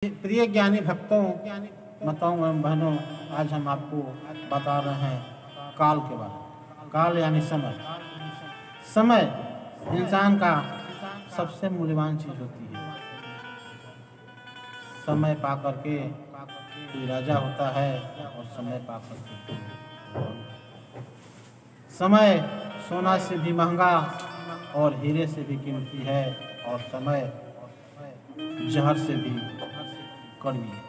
प्रिय ज्ञानी भक्तों, माताओं एवं बहनों, आज हम आपको बता रहे हैं काल के बारे में। काल यानी समय। समय इंसान का सबसे मूल्यवान चीज होती है। समय पा करके कोई राजा होता है और समय पा करके समय सोना से भी महंगा और हीरे से भी कीमती है, और समय जहर से भी कड़वी है।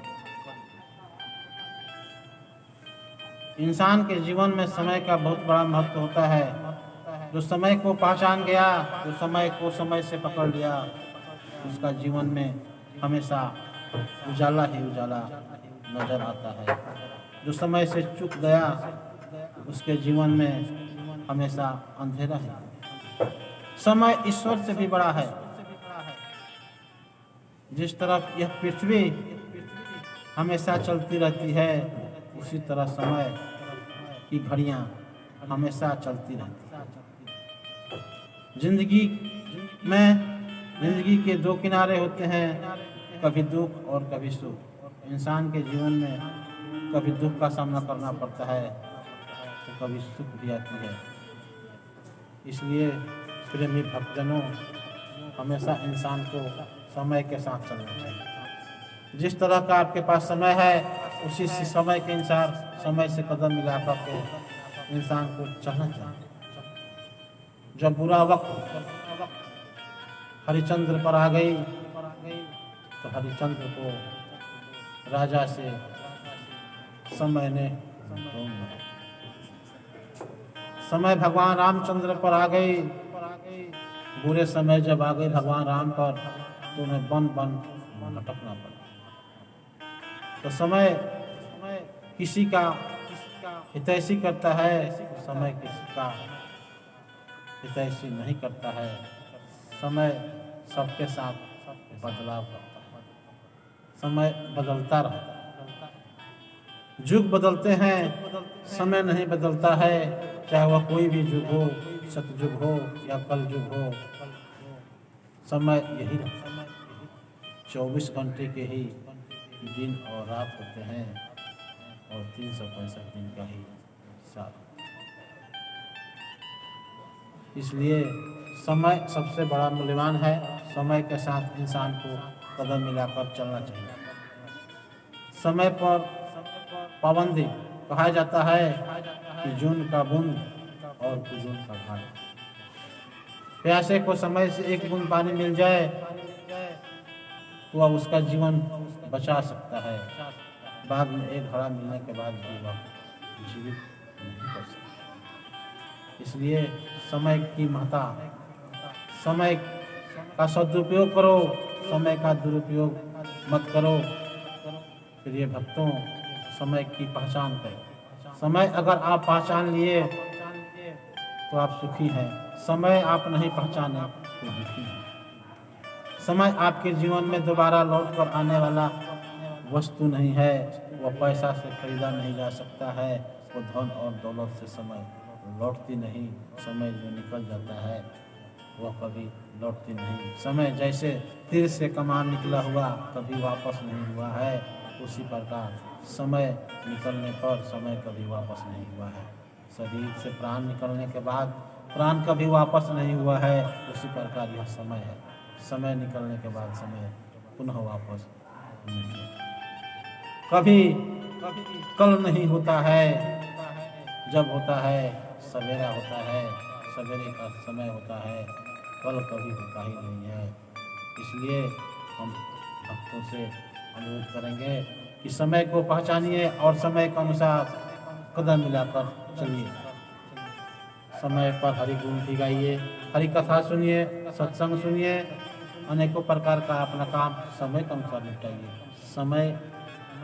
इंसान के जीवन में समय का बहुत बड़ा महत्व होता है। जो समय को पहचान गया, जो समय को समय से पकड़ लिया, उसका जीवन में हमेशा उजाला ही उजाला नजर आता है। जो समय से चूक गया, उसके जीवन में हमेशा अंधेरा ही। समय ईश्वर से भी बड़ा है। जिस तरफ यह पृथ्वी हमेशा चलती रहती है, उसी तरह समय की घड़ियां हमेशा चलती रहती है। जिंदगी के दो किनारे होते हैं, कभी दुख और कभी सुख। इंसान के जीवन में कभी दुख का सामना करना पड़ता है तो कभी सुख भी आती है। इसलिए प्रेमी भक्तजनों, हमेशा इंसान को समय के साथ चलना चाहिए। जिस तरह का आपके पास समय है, उसी समय के अनुसार समय से कदम मिला करके इंसान को चलना चाहिए। जब बुरा वक्त हरिश्चंद्र पर आ गई तो हरिश्चंद्र को राजा से समय ने समय भगवान रामचंद्र पर आ गई। बुरे समय जब आ गए भगवान राम पर, तो उन्हें बन भटकना पड़ा। तो समय किसी का हितैषी करता है, समय किसी का हितैषी नहीं करता है। समय सबके साथ बदलाव करता है। समय बदलता रहता है। युग बदलते हैं, समय नहीं बदलता है। चाहे वह कोई भी युग हो, सतयुग हो या कल युग हो, समय यही रहता है। 24 घंटे के ही दिन और रात होते हैं, और 365 दिन का ही साल। इसलिए समय सबसे बड़ा मूल्यवान है। समय के साथ इंसान को कदम मिलाकर चलना चाहिए। समय पर पाबंदी कहा जाता है कि जून का बूंद और कुजून का घाट। प्यासे को समय से एक बूंद पानी मिल जाए तो वह उसका जीवन बचा सकता है। बाद में एक घड़ा मिलने के बाद भी वह जीवित नहीं कर सकता। इसलिए समय की महत्ता, समय का सदुपयोग करो, समय का दुरुपयोग मत करो। प्रिय भक्तों, समय की पहचान करो। समय अगर आप पहचान लिए तो आप सुखी हैं। समय आप नहीं पहचाने तो दुखी हैं। समय आपके जीवन में दोबारा लौट कर आने वाला वस्तु नहीं है। वह पैसा से खरीदा नहीं जा सकता है। वो धन और दौलत से समय लौटती नहीं। समय जो निकल जाता है वह कभी लौटती नहीं। समय जैसे तीर से कमान निकला हुआ कभी वापस नहीं हुआ है, उसी प्रकार समय निकलने पर समय कभी वापस नहीं हुआ है। शरीर से प्राण निकलने के बाद प्राण कभी वापस नहीं हुआ है, उसी प्रकार यह समय है। समय निकलने के बाद समय पुनः वापस नहीं। कभी कल नहीं होता है, जब होता है सवेरा होता है। सवेरे का समय होता है, कल कभी होता ही नहीं है। इसलिए हम भक्तों से अनुरोध करेंगे कि समय को पहचानिए और समय के अनुसार कदम मिलाकर चलिए। समय पर हरि गुण भी गाइए, हरि कथा सुनिए, सत्संग सुनिए। अनेकों प्रकार का अपना काम समय के अनुसार निपटाइए। समय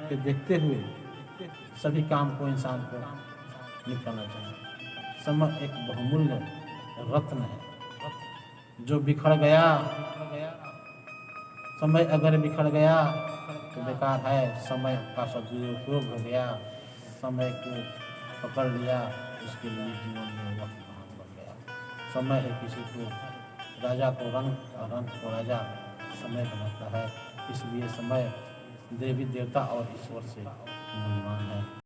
के देखते हुए सभी काम को इंसान को निपटाना चाहिए। समय एक बहुमूल्य रत्न है जो बिखर गया। समय अगर बिखर गया तो बेकार है। समय का सदुपयोग हो गया, समय को पकड़ लिया, उसके लिए जीवन में वक्त महान बन गया। समय है किसी को राजा को रंग और रंग को राजा समय बनाता है। इसलिए समय देवी देवता और ईश्वर से मूल्यवान है।